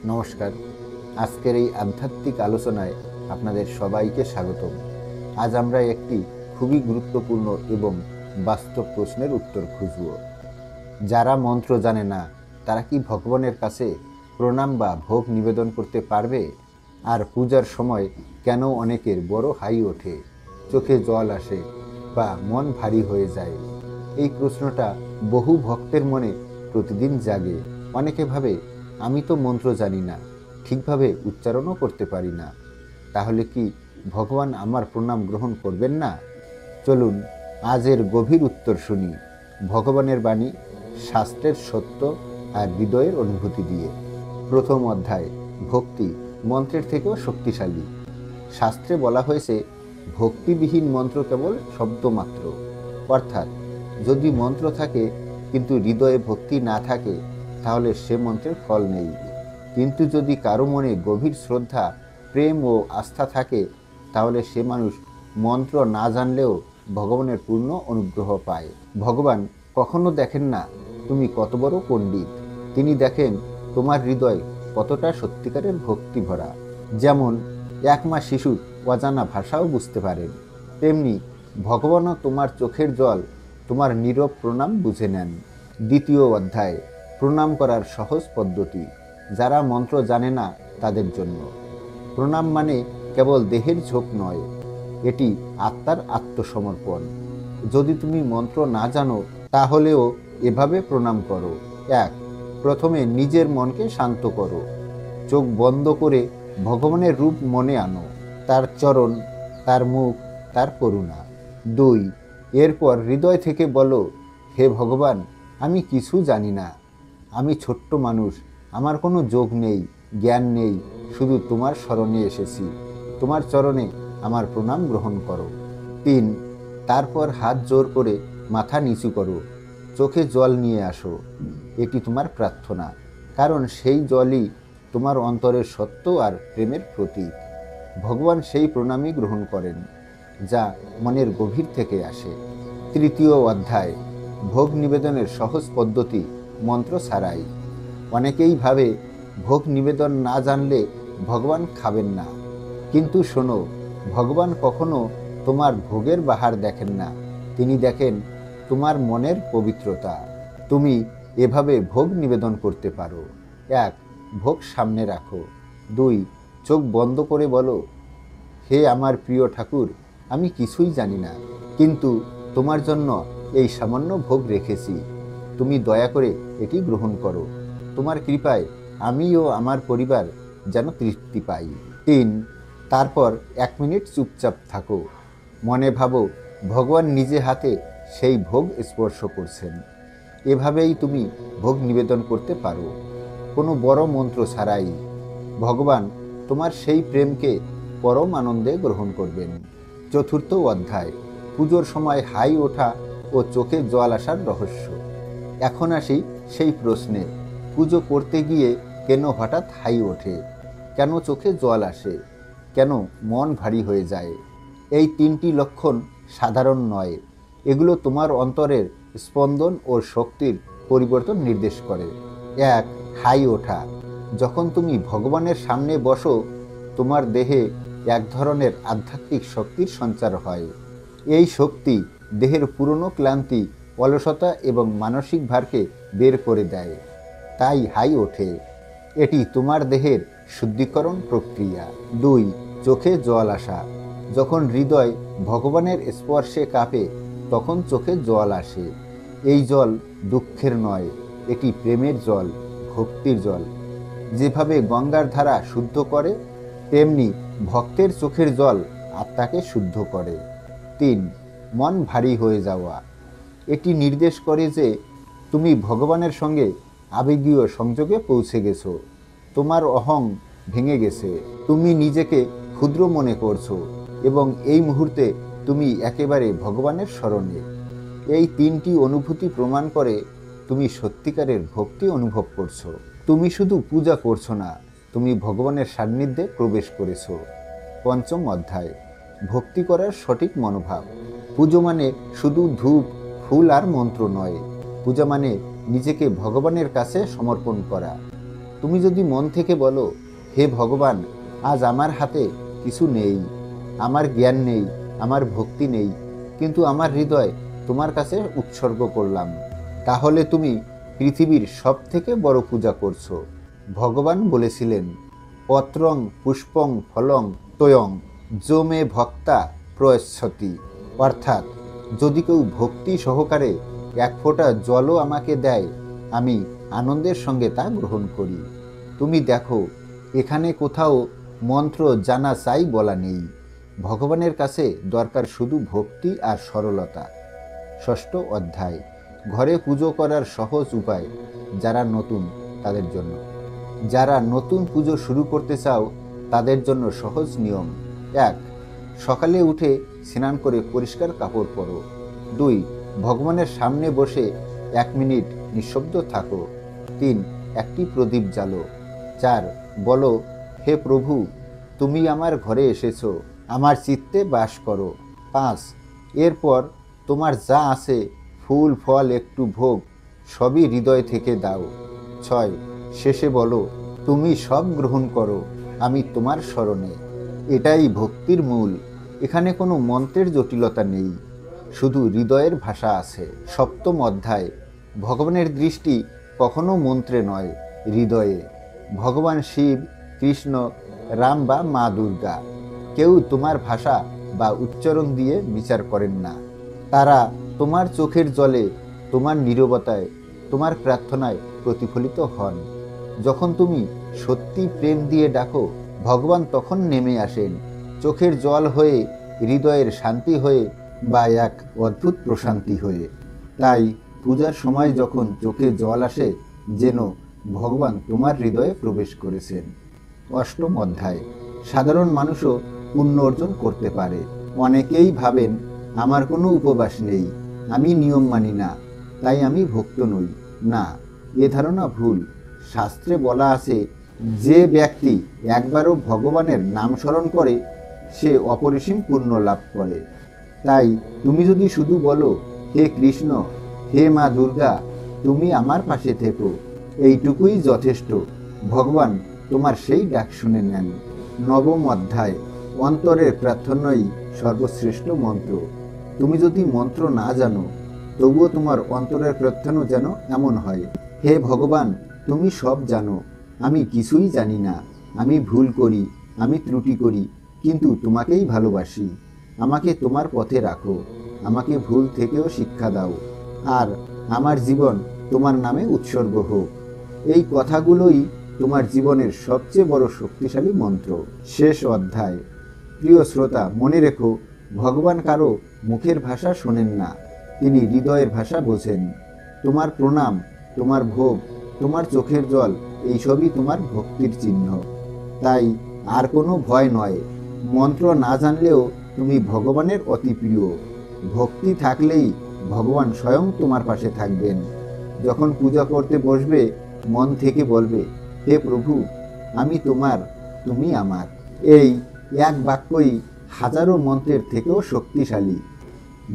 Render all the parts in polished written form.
নমস্কার। আজকের এই আধ্যাত্মিক আলোচনায় আপনাদের সবাইকে স্বাগতম। আজ আমরা একটি খুবই গুরুত্বপূর্ণ এবং বাস্তব প্রশ্নের উত্তর খুঁজব। যারা মন্ত্র জানে না তারা কি ভগবানের কাছে প্রণাম বা ভোগ নিবেদন করতে পারবে? আর পূজার সময় কেন অনেকের বড় হাই ওঠে, চোখে জল আসে বা মন ভারী হয়ে যায়? এই প্রশ্নটা বহু ভক্তের মনে প্রতিদিন জাগে। অনেকে ভাবে, আমি তো মন্ত্র জানি না, ঠিকভাবে উচ্চারণও করতে পারি না, তাহলে কি ভগবান আমার প্রণাম গ্রহণ করবেন না? চলুন আজের গভীর উত্তর শুনি, ভগবানের বাণী, শাস্ত্রের সত্য আর হৃদয়ের অনুভূতি দিয়ে। প্রথম অধ্যায়, ভক্তি মন্ত্রের থেকেও শক্তিশালী। শাস্ত্রে বলা হয়েছে, ভক্তিবিহীন মন্ত্র কেবল শব্দ মাত্র। অর্থাৎ যদি মন্ত্র থাকে কিন্তু হৃদয়ে ভক্তি না থাকে, তাহলে সে মন্ত্রের ফল নেই। কিন্তু যদি কারো মনে গভীর শ্রদ্ধা, প্রেম ও আস্থা থাকে, তাহলে সে মানুষ মন্ত্র না জানলেও ভগবানের পূর্ণ অনুগ্রহ পায়। ভগবান কখনো দেখেন না তুমি কত বড় পণ্ডিত, তিনি দেখেন তোমার হৃদয় কতটা সত্যিকারের ভক্তি ভরা। যেমন এক মাস শিশুর অজানা ভাষাও বুঝতে পারেন, তেমনি ভগবানও তোমার চোখের জল, তোমার নীরব প্রণাম বুঝে নেন। দ্বিতীয় অধ্যায়, প্রণাম করার সহজ পদ্ধতি। যারা মন্ত্র জানে না তাদের জন্য প্রণাম মানে কেবল দেহের ঝোঁক নয়, এটি আত্মার আত্মসমর্পণ। যদি তুমি মন্ত্র না জানো, তাহলেও এভাবে প্রণাম করো। এক, প্রথমে নিজের মনকে শান্ত করো। চোখ বন্ধ করে ভগবানের রূপ মনে আনো, তার চরণ, তার মুখ, তার করুণা। দুই, এরপর হৃদয় থেকে বলো, হে ভগবান, আমি কিছু জানি না, আমি ছোট্ট মানুষ, আমার কোনো যোগ নেই, জ্ঞান নেই, শুধু তোমার শরণে এসেছি, তোমার চরণে আমার প্রণাম গ্রহণ করো। তিন, তারপর হাত জোর করে মাথা নিচু করো, চোখে জল নিয়ে আসো। এটি তোমার প্রার্থনা, কারণ সেই জলই তোমার অন্তরের সত্য আর প্রেমের প্রতীক। ভগবান সেই প্রণামই গ্রহণ করেন, যা মনের গভীর থেকে আসে। তৃতীয় অধ্যায়, ভোগ নিবেদনের সহজ পদ্ধতি মন্ত্র ছাড়াই। অনেকেই ভাবে ভোগ নিবেদন না জানলে ভগবান খাবেন না, কিন্তু শোনো, ভগবান কখনো তোমার ভোগের বাহার দেখেন না, তিনি দেখেন তোমার মনের পবিত্রতা। তুমি এভাবে ভোগ নিবেদন করতে পারো। এক, ভোগ সামনে রাখো। দুই, চোখ বন্ধ করে বলো, হে আমার প্রিয় ঠাকুর, আমি কিছুই জানি না, কিন্তু তোমার জন্য এই সামান্য ভোগ রেখেছি, তুমি দয়া করে এটি গ্রহণ করো। তোমার কৃপায় আমি ও আমার পরিবার যেন তৃপ্তি পাই। তিন, তারপর 1 মিনিট চুপচাপ থাকো। মনে ভাবো ভগবান নিজে হাতে সেই ভোগ স্পর্শ করছেন। এভাবেই তুমি ভোগ নিবেদন করতে পারো, কোনো বড় মন্ত্র ছাড়াই। ভগবান তোমার সেই প্রেমকে পরম আনন্দে গ্রহণ করবেন। চতুর্থ অধ্যায়, পুজোর সময় হাই ওঠা ও চোখে জল আসার রহস্য। এখন আসি সেই প্রশ্নে, পুজো করতে গিয়ে কেন হঠাৎ হাই ওঠে, কেন চোখে জল আসে, কেন মন ভারী হয়ে যায়? এই 3টি লক্ষণ সাধারণ নয়, এগুলো তোমার অন্তরের স্পন্দন ও শক্তির পরিবর্তন নির্দেশ করে। এক, হাই ওঠা। যখন তুমি ভগবানের সামনে বসো, তোমার দেহে এক ধরনের আধ্যাত্মিক শক্তির সঞ্চার হয়। এই শক্তি দেহের পুরনো ক্লান্তি, অলসতা এবং মানসিক ভারকে বের করে দেয়, তাই হাই ওঠে। এটি তোমার দেহের শুদ্ধিকরণ প্রক্রিয়া। দুই, চোখে জল আসা। যখন হৃদয় ভগবানের স্পর্শে কাঁপে, তখন চোখে জল আসে। এই জল দুঃখের নয়, এটি প্রেমের জল, ভক্তির জল। যেভাবে গঙ্গার ধারা শুদ্ধ করে, তেমনি ভক্তের চোখের জল আত্মাকে শুদ্ধ করে। তিন, মন ভারী হয়ে যাওয়া। এটি নির্দেশ করে যে তুমি ভগবানের সঙ্গে আবেগীয় সংযোগে পৌঁছে গেছো, তোমার অহং ভেঙে গেছে, তুমি নিজেকে ক্ষুদ্র মনে করছো এবং এই মুহূর্তে তুমি একেবারে ভগবানের শরণে। এই 3টি অনুভূতি প্রমাণ করে তুমি সত্যিকারের ভক্তি অনুভব করছো। তুমি শুধু পূজা করছো না, তুমি ভগবানের সান্নিধ্যে প্রবেশ করেছো। পঞ্চম অধ্যায়, ভক্তি করার সঠিক মনোভাব। পুজো মানে শুধু ধূপ, ফুল আর মন্ত্র নয়, পূজা মানে নিজেকে ভগবানের কাছে সমর্পণ করা। তুমি যদি মন থেকে বলো, হে ভগবান, আজ আমার হাতে কিছু নেই, আমার জ্ঞান নেই, আমার ভক্তি নেই, কিন্তু আমার হৃদয় তোমার কাছে উৎসর্গ করলাম, তাহলে তুমি পৃথিবীর সব থেকে বড় পূজা করছো। ভগবান বলেছিলেন, পত্রং পুষ্পং ফলং তয়ং যো মে ভক্তা প্রয়চ্ছতি, অর্থাৎ যদি কেউ ভক্তি সহকারে এক ফোঁটা জলও আমাকে দেয়, আমি আনন্দের সঙ্গে তা গ্রহণ করি। তুমি দেখো, এখানে কোথাও মন্ত্র জানা চাই বলা নেই। ভগবানের কাছে দরকার শুধু ভক্তি আর সরলতা। ষষ্ঠ অধ্যায়, ঘরে পুজো করার সহজ উপায় যারা নতুন তাদের জন্য। যারা নতুন পুজো শুরু করতে চাও তাদের জন্য সহজ নিয়ম। 1. সকালে উঠে স্নান করে পরিষ্কার কাপড় পরো। 2. ভগবানের সামনে বসে 1 মিনিট নিঃশব্দ থাকো। 3. একটি প্রদীপ জ্বালো। 4. বলো, হে প্রভু, তুমি আমার ঘরে এসেছো, আমার চিত্তে বাস করো। 5. এরপর তোমার যা আছে, ফুল ফল একটু ভোগ, সবই হৃদয় থেকে দাও। 6. শেষে বলো, তুমি সব গ্রহণ করো, আমি তোমার শরণে। এটাই ভক্তির মূল। এখানে কোনো মন্ত্রের জটিলতা নেই, শুধু হৃদয়ের ভাষা আছে। সপ্তম অধ্যায়, ভগবানের দৃষ্টি কখনো মন্ত্রে নয়, হৃদয়ে। ভগবান শিব, কৃষ্ণ, রাম বা মা দুর্গা কেউ তোমার ভাষা বা উচ্চারণ দিয়ে বিচার করেন না। তারা তোমার চোখের জলে, তোমার নীরবতায়, তোমার প্রার্থনায় প্রতিফলিত হন। যখন তুমি সত্যি প্রেম দিয়ে ডাকো, ভগবান তখন নেমে আসেন, চোখের জল হয়ে, হৃদয়ের শান্তি হয়ে, বা এক অদ্ভুত প্রশান্তি হয়ে। তাই পূজার সময় যখন চোখে জল আসে, যেন ভগবান তোমার হৃদয়ে প্রবেশ করেছেন। অষ্টম অধ্যায়, সাধারণ মানুষও পুণ্য অর্জন করতে পারে। অনেকেই ভাবেন, আমার কোনো উপবাস নেই, আমি নিয়ম মানি না, তাই আমি ভক্ত নই। না, এ ধারণা ভুল। শাস্ত্রে বলা আছে, যে ব্যক্তি একবারও ভগবানের নাম স্মরণ করে সে অপরিসীম পুণ্য লাভ করে। তাই তুমি যদি শুধু বলো, হে কৃষ্ণ, হে মা দুর্গা, তুমি আমার পাশে থেকো, এইটুকুই যথেষ্ট। ভগবান তোমার সেই ডাক শুনে নেন। নবম অধ্যায়, অন্তরের প্রার্থনাই সর্বশ্রেষ্ঠ মন্ত্র। তুমি যদি মন্ত্র না জানো, তবুও তোমার অন্তরের প্রার্থনা যেন এমন হয়, হে ভগবান, তুমি সব জানো, আমি কিছুই জানি না, আমি ভুল করি, আমি ত্রুটি করি, কিন্তু তোমাকেই ভালোবাসি, আমাকে তোমার পথে রাখো, আমাকে ভুল থেকেও শিক্ষা দাও, আর আমার জীবন তোমার নামে উৎসর্গ হোক। এই কথাগুলোই তোমার জীবনের সবচেয়ে বড় শক্তিশালী মন্ত্র। শেষ অধ্যায়, প্রিয় শ্রোতা, মনে রেখো, ভগবান কারো মুখের ভাষা শোনেন না, তিনি হৃদয়ের ভাষা বোঝেন। তোমার প্রণাম, তোমার ভোগ, তোমার চোখের জল, এইসবই তোমার ভক্তির চিহ্ন। তাই আর কোনো ভয় নয়। মন্ত্র না জানলেও তুমি ভগবানের অতি প্রিয়। ভক্তি থাকলেই ভগবান স্বয়ং তোমার পাশে থাকবেন। যখন পূজা করতে বসবে, মন থেকে বলবে, হে প্রভু, আমি তোমার, তুমি আমার। এই এক বাক্যই হাজারো মন্ত্রের থেকেও শক্তিশালী।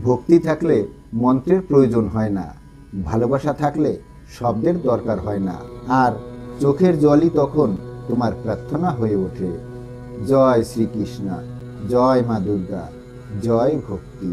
ভক্তি থাকলে মন্ত্রের প্রয়োজন হয় না, ভালোবাসা থাকলে শব্দের দরকার হয় না, আর চোখের জলই তখন তোমার প্রার্থনা হয়ে ওঠে। জয় শ্রীকৃষ্ণ, জয় মা দুর্গা, জয় ভক্তি।